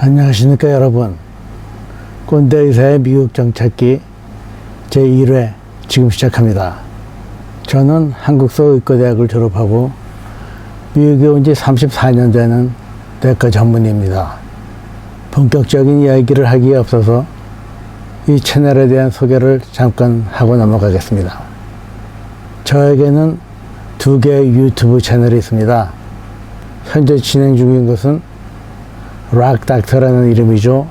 안녕하십니까 여러분. 꼰대 의사의 미국 정착기 제1회 지금 시작합니다. 저는 한국서의과대학을 졸업하고 미국에 온 지 34년 되는 내과 전문의입니다. 본격적인 이야기를 하기에 앞서서 이 채널에 대한 소개를 잠깐 하고 넘어가겠습니다. 저에게는 두 개의 유튜브 채널이 있습니다. 현재 진행 중인 것은 락닥터라는 이름이죠.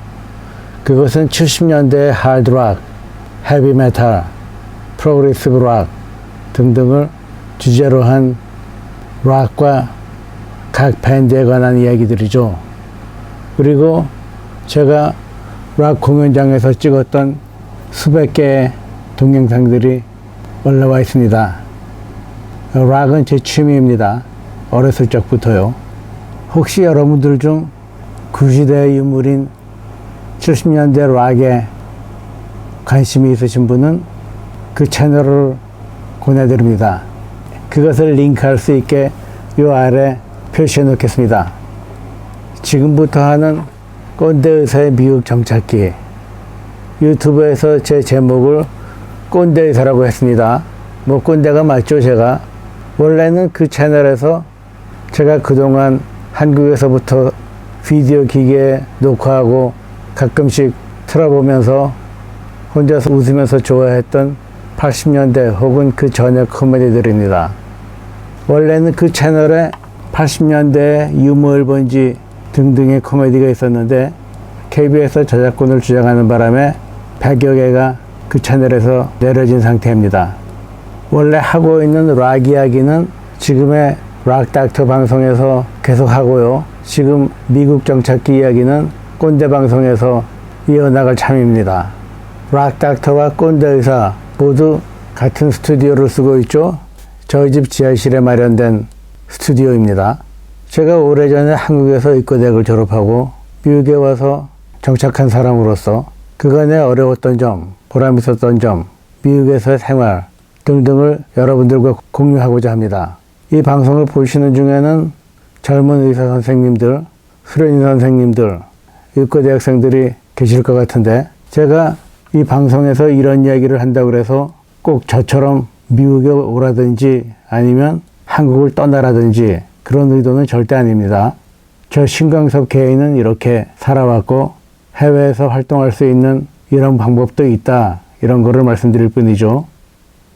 그것은 70년대의 하드락, 헤비메탈, 프로그레시브 락 등등을 주제로 한 락과 각 밴드에 관한 이야기들이죠. 그리고 제가 락 공연장에서 찍었던 수백 개의 동영상들이 올라와 있습니다. 락은 제 취미입니다. 어렸을 적부터요. 혹시 여러분들 중 구시대의 유물인 70년대 락에 관심이 있으신 분은 그 채널을 권해드립니다. 그것을 링크할 수 있게 이 아래 표시해 놓겠습니다. 지금부터 하는 꼰대 의사의 미국 정착기, 유튜브에서 제 제목을 꼰대 의사라고 했습니다. 뭐 꼰대가 맞죠. 제가 원래는 그 채널에서 제가 그동안 한국에서부터 비디오 기계에 녹화하고 가끔씩 틀어보면서 혼자서 웃으면서 좋아했던 80년대 혹은 그 전의 코미디들입니다. 원래는 그 채널에 80년대 유머 1번지 등등의 코미디가 있었는데 KBS 저작권을 주장하는 바람에 100여 개가 그 채널에서 내려진 상태입니다. 원래 하고 있는 락 이야기는 지금의 락닥터 방송에서 계속 하고요. 지금 미국 정착기 이야기는 꼰대 방송에서 이어나갈 참입니다. 락닥터와 꼰대 의사 모두 같은 스튜디오를 쓰고 있죠. 저희 집 지하실에 마련된 스튜디오입니다. 제가 오래전에 한국에서 의과대학을 졸업하고 미국에 와서 정착한 사람으로서 그간의 어려웠던 점, 보람 있었던 점, 미국에서의 생활 등등을 여러분들과 공유하고자 합니다. 이 방송을 보시는 중에는 젊은 의사 선생님들, 수련의 선생님들, 의과대학생들이 계실 것 같은데 제가 이 방송에서 이런 이야기를 한다고 해서 꼭 저처럼 미국에 오라든지 아니면 한국을 떠나라든지 그런 의도는 절대 아닙니다. 저 신광섭 개인은 이렇게 살아왔고 해외에서 활동할 수 있는 이런 방법도 있다, 이런 거를 말씀드릴 뿐이죠.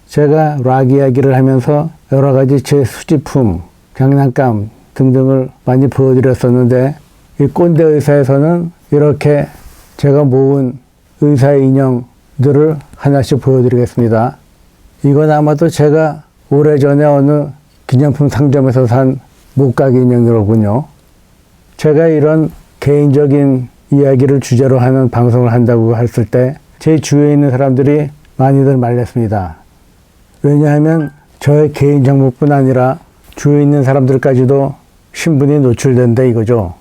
제가 락 이야기를 하면서 여러 가지 제 수집품, 장난감 등등을 많이 보여드렸었는데 이 꼰대 의사에서는 이렇게 제가 모은 의사 인형들을 하나씩 보여드리겠습니다. 이건 아마도 제가 오래전에 어느 기념품 상점에서 산 목각 인형이로군요. 제가 이런 개인적인 이야기를 주제로 하는 방송을 한다고 했을 때 제 주위에 있는 사람들이 많이들 말렸습니다. 왜냐하면 저의 개인 정보뿐 아니라 주위에 있는 사람들까지도 신분이 노출된다 이거죠.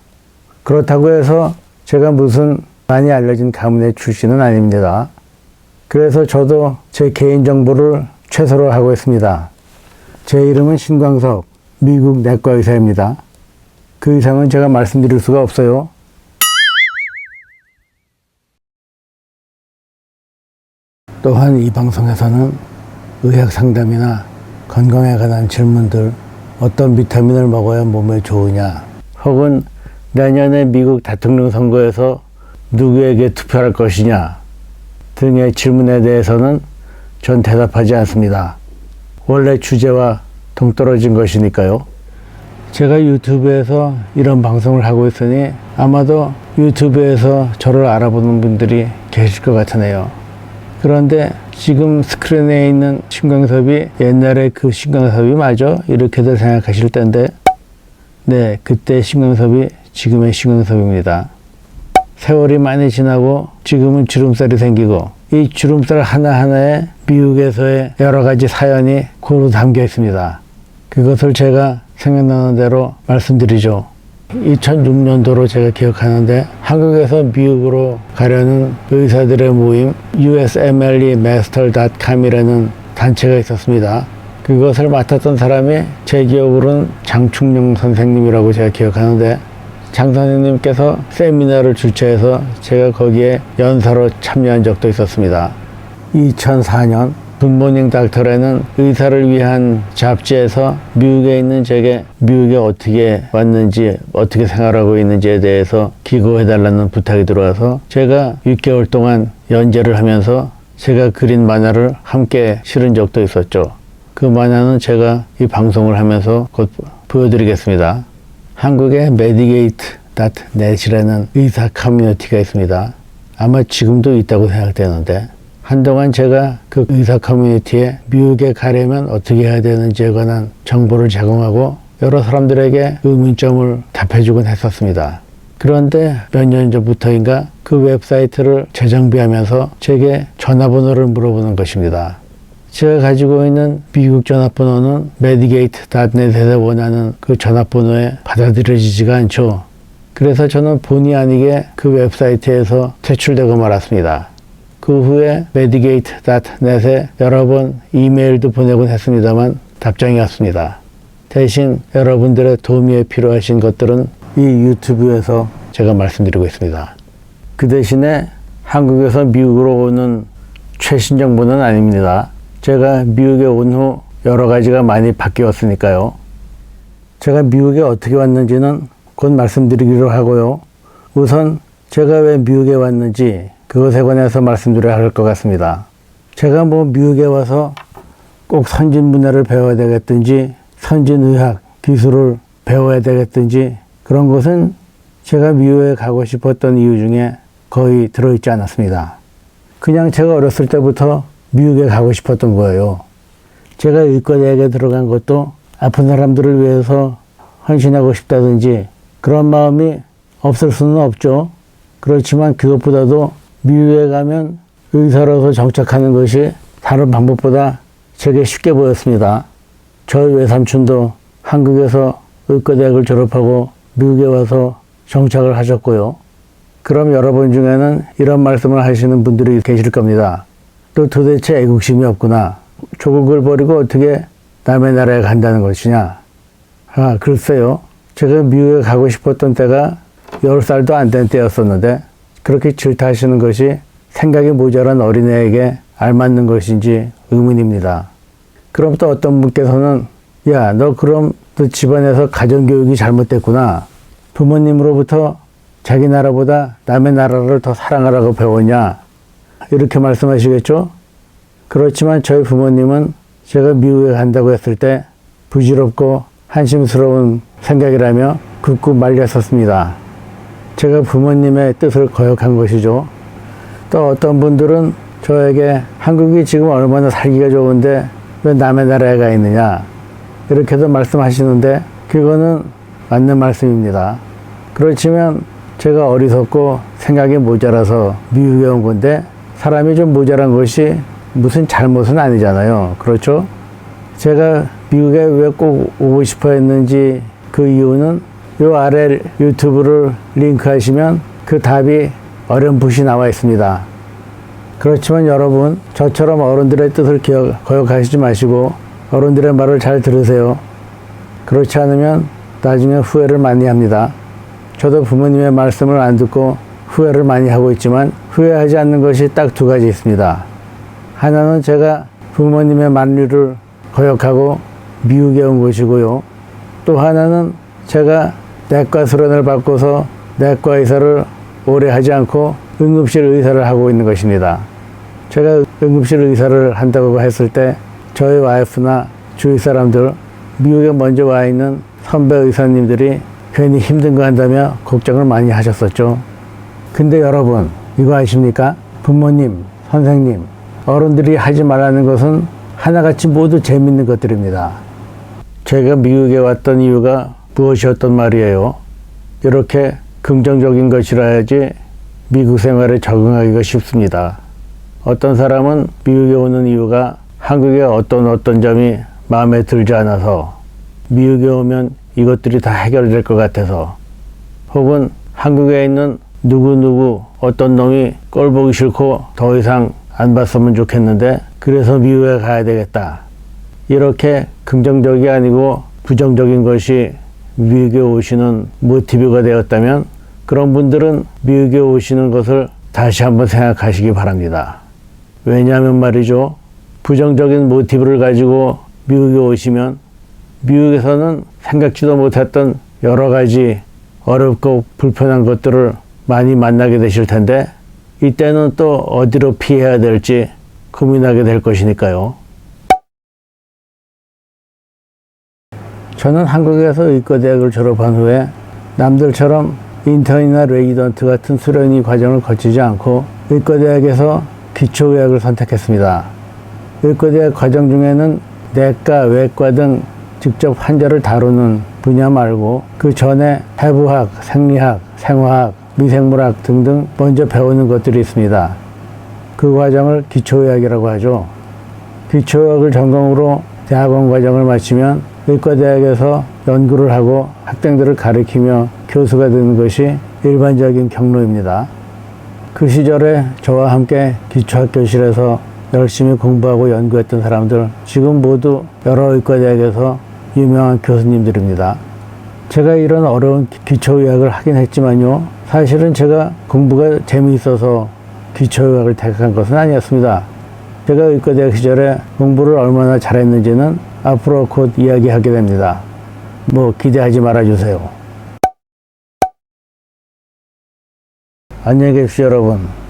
그렇다고 해서 제가 무슨 많이 알려진 가문의 출신은 아닙니다. 그래서 저도 제 개인 정보를 최소로 하고 있습니다. 제 이름은 신광섭, 미국 내과 의사입니다. 그 이상은 제가 말씀드릴 수가 없어요. 또한 이 방송에서는 의학 상담이나 건강에 관한 질문들, 어떤 비타민을 먹어야 몸에 좋으냐, 혹은 내년에 미국 대통령 선거에서 누구에게 투표할 것이냐 등의 질문에 대해서는 전 대답하지 않습니다. 원래 주제와 동떨어진 것이니까요. 제가 유튜브에서 이런 방송을 하고 있으니 아마도 유튜브에서 저를 알아보는 분들이 계실 것 같으네요. 그런데 지금 스크린에 있는 신광섭이 옛날에 그 신광섭이 맞아? 이렇게들 생각하실 텐데 네, 그때 신광섭이 지금의 신광섭입니다. 세월이 많이 지나고 지금은 주름살이 생기고 이 주름살 하나하나에 미국에서의 여러 가지 사연이 고루 담겨 있습니다. 그것을 제가 생각나는 대로 말씀드리죠. 2006년도로 제가 기억하는데 한국에서 미국으로 가려는 의사들의 모임 USMLEmaster.com이라는 단체가 있었습니다. 그것을 맡았던 사람이 제 기억으로는 장충영 선생님이라고 제가 기억하는데 장 선생님께서 세미나를 주최해서 제가 거기에 연사로 참여한 적도 있었습니다. 2004년 굿모닝 닥터라는 의사를 위한 잡지에서 미국에 있는 제게 미국에 어떻게 왔는지 어떻게 생활하고 있는지에 대해서 기고해달라는 부탁이 들어와서 제가 6개월 동안 연재를 하면서 제가 그린 만화를 함께 실은 적도 있었죠. 그 만화는 제가 이 방송을 하면서 곧 보여드리겠습니다. 한국에 Medgate.net이라는 의사 커뮤니티가 있습니다. 아마 지금도 있다고 생각되는데 한동안 제가 그 의사 커뮤니티에 미국에 가려면 어떻게 해야 되는지에 관한 정보를 제공하고 여러 사람들에게 의문점을 답해주곤 했었습니다. 그런데 몇 년 전부터인가 그 웹사이트를 재정비하면서 제게 전화번호를 물어보는 것입니다. 제가 가지고 있는 미국 전화번호는 Medgate.net에서 원하는 그 전화번호에 받아들여지지가 않죠. 그래서 저는 본의 아니게 그 웹사이트에서 퇴출되고 말았습니다. 그 후에 Medgate.net에 여러 번 이메일도 보내곤 했습니다만 답장이 왔습니다. 대신 여러분들의 도움이 필요하신 것들은 이 유튜브에서 제가 말씀드리고 있습니다. 그 대신에 한국에서 미국으로 오는 최신 정보는 아닙니다. 제가 미국에 온 후 여러 가지가 많이 바뀌었으니까요. 제가 미국에 어떻게 왔는지는 곧 말씀드리기로 하고요. 우선 제가 왜 미국에 왔는지 그것에 관해서 말씀드려야 할 것 같습니다. 제가 미국에 와서 꼭 선진 문화를 배워야 되겠든지 선진 의학, 기술을 배워야 되겠든지 그런 것은 제가 미국에 가고 싶었던 이유 중에 거의 들어있지 않았습니다. 그냥 제가 어렸을 때부터 미국에 가고 싶었던 거예요. 제가 의과대학에 들어간 것도 아픈 사람들을 위해서 헌신하고 싶다든지 그런 마음이 없을 수는 없죠. 그렇지만 그것보다도 미국에 가면 의사로서 정착하는 것이 다른 방법보다 제게 쉽게 보였습니다. 저희 외삼촌도 한국에서 의과대학을 졸업하고 미국에 와서 정착을 하셨고요. 그럼 여러분 중에는 이런 말씀을 하시는 분들이 계실 겁니다. 또 도대체 애국심이 없구나. 조국을 버리고 어떻게 남의 나라에 간다는 것이냐. 글쎄요. 제가 미국에 가고 싶었던 때가 10살도 안 된 때였었는데 그렇게 질타하시는 것이 생각이 모자란 어린애에게 알맞는 것인지 의문입니다. 그럼 또 어떤 분께서는 야, 너 그럼 너 집안에서 가정교육이 잘못됐구나. 부모님으로부터 자기 나라보다 남의 나라를 더 사랑하라고 배웠냐. 이렇게 말씀하시겠죠? 그렇지만 저희 부모님은 제가 미국에 간다고 했을 때 부질없고 한심스러운 생각이라며 굳고 말렸었습니다. 제가 부모님의 뜻을 거역한 것이죠. 또 어떤 분들은 저에게 한국이 지금 얼마나 살기가 좋은데 왜 남의 나라에 가 있느냐 이렇게도 말씀하시는데 그거는 맞는 말씀입니다. 그렇지만 제가 어리석고 생각이 모자라서 미국에 온 건데 사람이 좀 모자란 것이 무슨 잘못은 아니잖아요. 그렇죠? 제가 미국에 왜 꼭 오고 싶어 했는지 그 이유는 요 아래 유튜브를 링크하시면 그 답이 어렴풋이 나와 있습니다. 그렇지만 여러분, 저처럼 어른들의 뜻을 거역하시지 마시고 어른들의 말을 잘 들으세요. 그렇지 않으면 나중에 후회를 많이 합니다. 저도 부모님의 말씀을 안 듣고 후회를 많이 하고 있지만 후회하지 않는 것이 딱 두 가지 있습니다. 하나는 제가 부모님의 만류를 거역하고 미국에 온 것이고요. 또 하나는 제가 내과 수련을 받고서 내과 의사를 오래 하지 않고 응급실 의사를 하고 있는 것입니다. 제가 응급실 의사를 한다고 했을 때 저희 와이프나 주위 사람들, 미국에 먼저 와 있는 선배 의사님들이 괜히 힘든 거 한다며 걱정을 많이 하셨었죠. 근데 여러분, 이거 아십니까? 부모님, 선생님, 어른들이 하지 말라는 것은 하나같이 모두 재밌는 것들입니다. 제가 미국에 왔던 이유가 무엇이었던 말이에요. 이렇게 긍정적인 것이라야지 미국 생활에 적응하기가 쉽습니다. 어떤 사람은 미국에 오는 이유가 한국의 어떤 점이 마음에 들지 않아서 미국에 오면 이것들이 다 해결될 것 같아서 혹은 한국에 있는 누구 어떤 놈이 꼴 보기 싫고 더 이상 안 봤으면 좋겠는데 그래서 미국에 가야 되겠다. 이렇게 긍정적이 아니고 부정적인 것이 미국에 오시는 모티브가 되었다면 그런 분들은 미국에 오시는 것을 다시 한번 생각하시기 바랍니다. 왜냐하면 말이죠. 부정적인 모티브를 가지고 미국에 오시면 미국에서는 생각지도 못했던 여러 가지 어렵고 불편한 것들을 많이 만나게 되실 텐데 이때는 또 어디로 피해야 될지 고민하게 될 것이니까요. 저는 한국에서 의과대학을 졸업한 후에 남들처럼 인턴이나 레지던트 같은 수련의 과정을 거치지 않고 의과대학에서 기초의학을 선택했습니다. 의과대학 과정 중에는 내과, 외과 등 직접 환자를 다루는 분야 말고 그 전에 해부학, 생리학, 생화학, 미생물학 등등 먼저 배우는 것들이 있습니다. 그 과정을 기초의학이라고 하죠. 기초의학을 전공으로 대학원 과정을 마치면 의과대학에서 연구를 하고 학생들을 가르치며 교수가 되는 것이 일반적인 경로입니다. 그 시절에 저와 함께 기초학교실에서 열심히 공부하고 연구했던 사람들 지금 모두 여러 의과대학에서 유명한 교수님들입니다. 제가 이런 어려운 기초의학을 하긴 했지만요. 사실은 제가 공부가 재미있어서 기초의학을 택한 것은 아니었습니다. 제가 의과대학 시절에 공부를 얼마나 잘했는지는 앞으로 곧 이야기하게 됩니다. 뭐 기대하지 말아주세요. 안녕히 계십시오, 여러분.